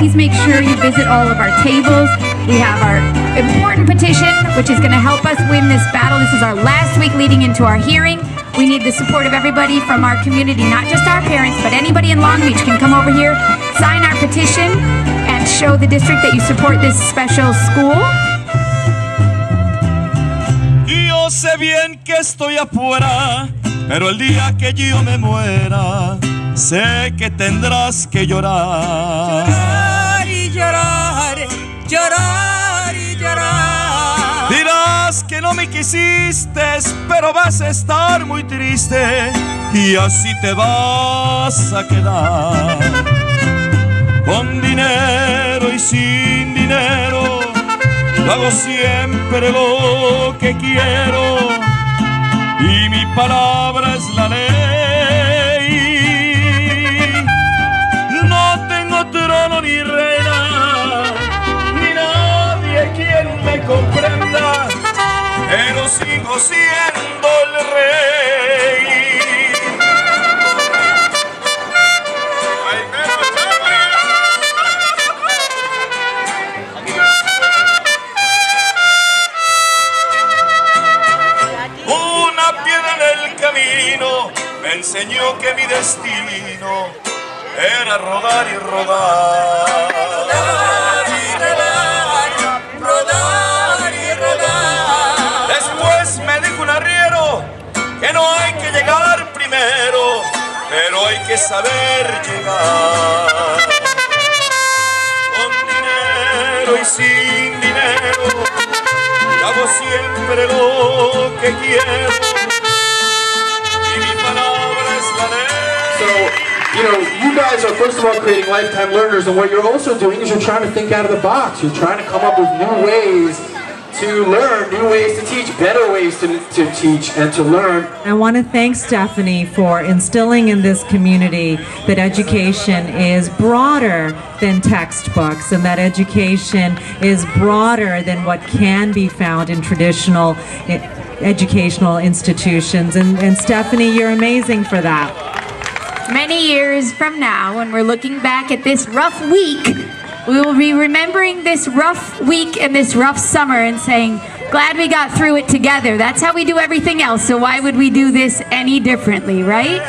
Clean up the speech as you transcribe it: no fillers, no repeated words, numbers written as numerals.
please make sure you visit all of our tables. We have our important petition, which is going to help us win this battle. This is our last week leading into our hearing. We need the support of everybody from our community, not just our parents, but anybody in Long Beach can come over here, sign our petition, and show the district that you support this special school. Yo sé bien que estoy afuera, pero el día que yo me muera, sé que tendrás que llorar. Llorar y llorar, llorar y llorar. Dirás que no me quisiste, pero vas a estar muy triste y así te vas a quedar. Con dinero y sin dinero, yo hago siempre lo que quiero y mi palabra es la ley. No tengo trono ni reina, ni nadie quien me comprenda, pero sigo siendo el rey. Me enseñó que mi destino era rodar y rodar. Rodar y rodar, rodar y rodar. Después me dijo un arriero que no hay que llegar primero, pero hay que saber llegar. Con dinero y sin dinero, hago siempre lo que quiero. So, you know, you guys are first of all creating lifetime learners, and what you're also doing is you're trying to think out of the box. You're trying to come up with new ways to learn, new ways to teach, better ways to teach and to learn. I want to thank Stephanie for instilling in this community that education is broader than textbooks and that education is broader than what can be found in traditional educational institutions. And Stephanie, you're amazing for that. Many years from now, when we're looking back at this rough week, we will be remembering this rough week and this rough summer and saying, glad we got through it together. That's how we do everything else, so why would we do this any differently, right?